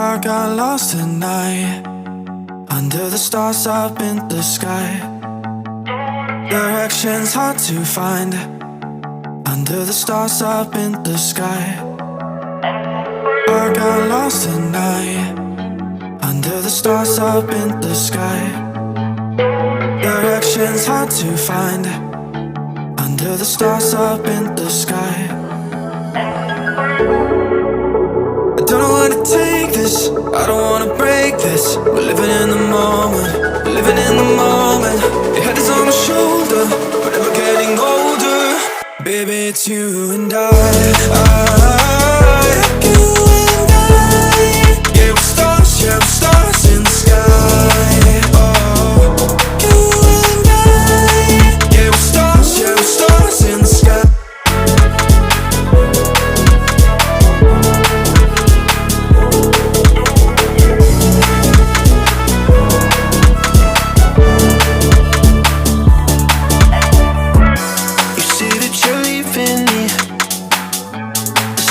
I got lost at night, under the stars up in the sky. Directions hard to find, under the stars up in the sky. I got lost at night, under the stars up in the sky. Directions hard to find, under the stars up in the sky. I don't know where to take this, I don't wanna break this. We're living in the moment, we're living in the moment. Your head is on my shoulder, we're never getting older. Baby, it's you and you and I. Yeah, we're stars in the sky. Oh, you and I. Yeah, we're stars in the sky.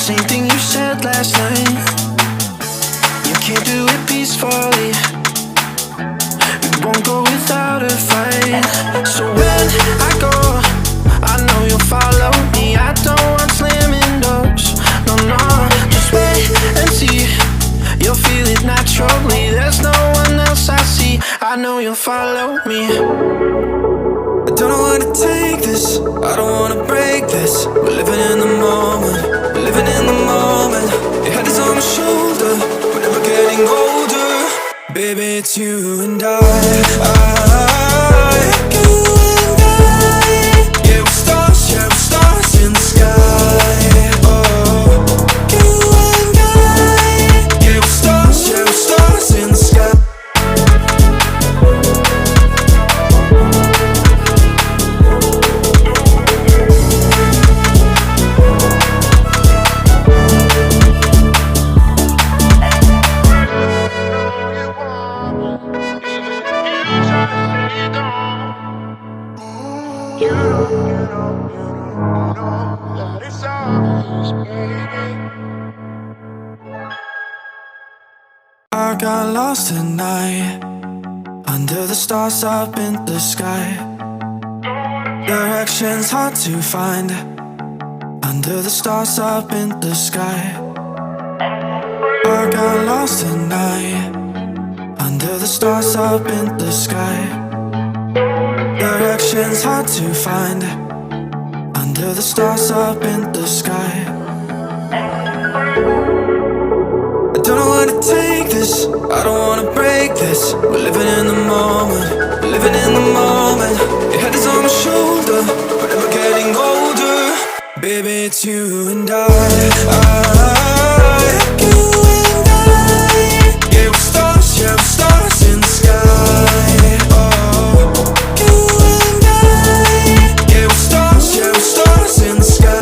Same thing you said last night. You can't do it peacefully. We won't go without a fight. So when I go, I know you'll follow me. I don't want slamming doors. No, no, just wait and see. You'll feel it naturally. There's no one else I see. I know you'll follow me. I don't know where to take this, I don't wanna break this. We're living in the moment, we're living in the moment. Your head is on my shoulder, we're never getting older. Baby, it's you and you and I. Yeah, we're stars in the sky. Oh, you and I. Yeah, we're stars in the sky. I got lost at night, under the stars up in the sky. Directions hard to find, under the stars up in the sky. I got lost at night, under the stars up in the sky. Directions hard to find, under the stars up in the sky. I don't know where to take this, I don't wanna break this. We're living in the moment, we're living in the moment. Your head is on my shoulder, we're never getting older. Baby, it's you and you and I. Yeah, we're stars in the sky. Oh, you and I. Yeah, we're stars in the sky.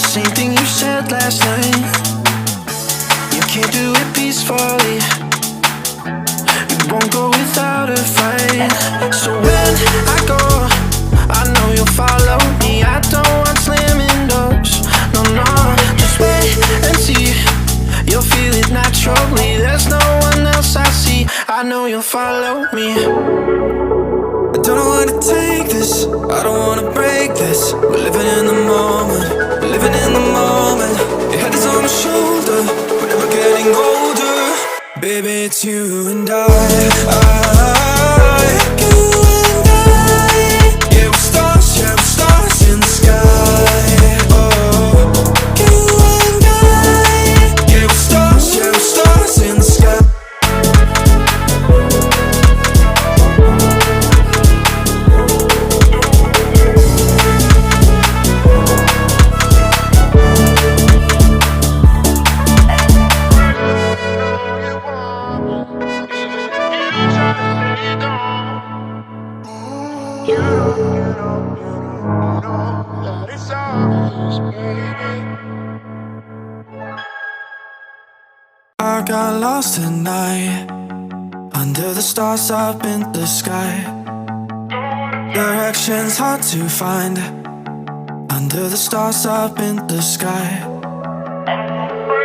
Same thing you said last night. You can't do it peacefully. We won't go without a fight. So when I go, I know you'll follow me. I don't want slamming doors. No, no, just wait and see. You'll feel it naturally. There's no one else I see. I know you'll follow me. I don't know where to take this, I don't wanna break this. We're living in the moment, we're living in the moment. Your head is on my shoulder, we're never getting older. Baby, it's you and you and I. Yeah, we're stars in the sky. Oh, you and I. Yeah, we're stars in the sky. Try I got lost tonight under the stars up in the sky. Directions hard to find under the stars up in the sky.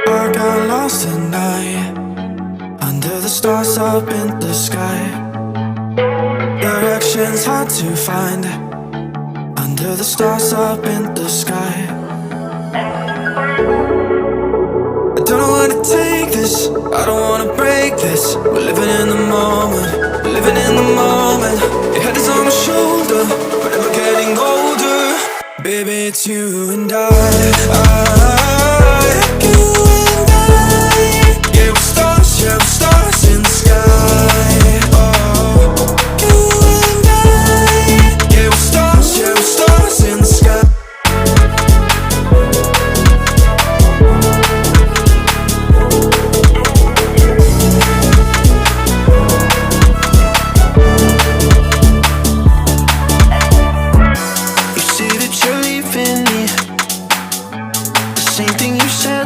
I got lost tonight under the stars up in the sky. Directions hard to find under the stars up in the sky. I don't know where to take this, I don't wanna break this. We're living in the moment, living in the moment. Your head is on my shoulder, we're never getting older. Baby, it's you and I. You and I. Yeah, we're stars in the sky. Oh, you and I. Yeah, we're stars in the sky.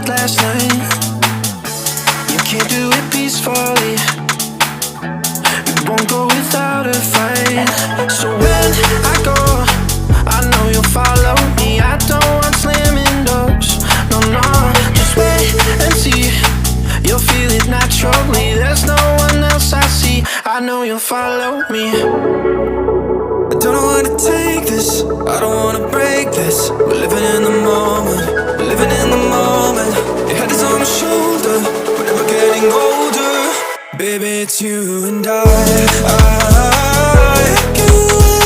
Last night, you can't do it peacefully. You won't go without a fight. So when I go, I know you'll follow me. I don't want slamming doors. No, no, just wait and see. You'll feel it naturally. There's no one else I see. I know you'll follow me. I don't know where to take this, I don't wanna break this. We're living in the moment, living in the moment. Your head is on my shoulder, we're never getting older. Baby, it's you and I. You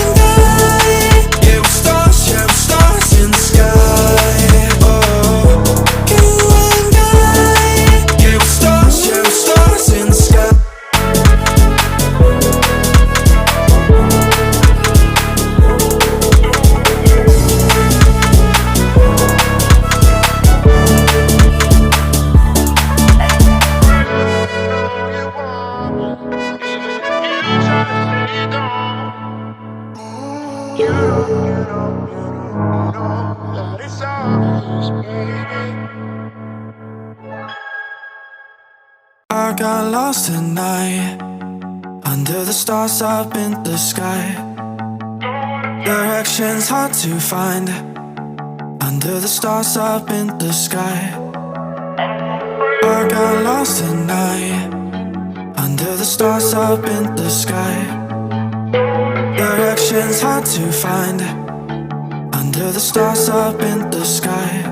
and I. Yeah, we're stars in the sky. Oh, you and I. Yeah, we're stars in the sky. I got lost tonight under the stars up in the sky. Directions hard to find under the stars up in the sky. I got lost tonight under the stars up in the sky. Directions hard to find under the stars up in the sky.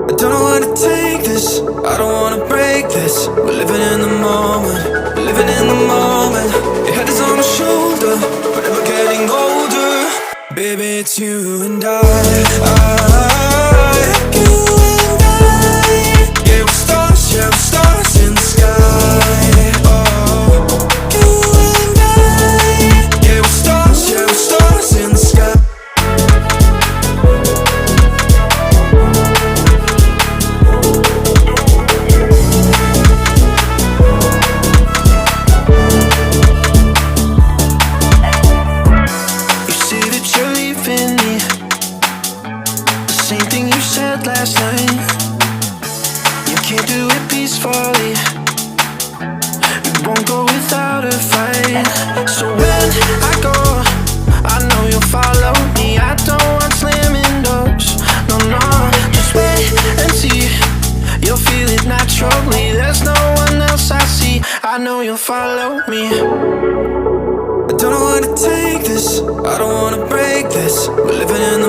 I don't know where to take this, I don't wanna break this. We're living in the moment, living in the moment. Your head is on my shoulder, we're never getting older. Baby, it's you and I. You and I. Yeah, we're stars in the sky. Oh, you and I. Yeah, we're stars in the sky. Last night, you can't do it peacefully. You won't go without a fight. So when I go, I know you'll follow me. I don't want slamming doors. No, no, just wait and see. You'll feel it naturally. There's no one else I see. I know you'll follow me. I don't know where to take this, I don't wanna break this. We're living in the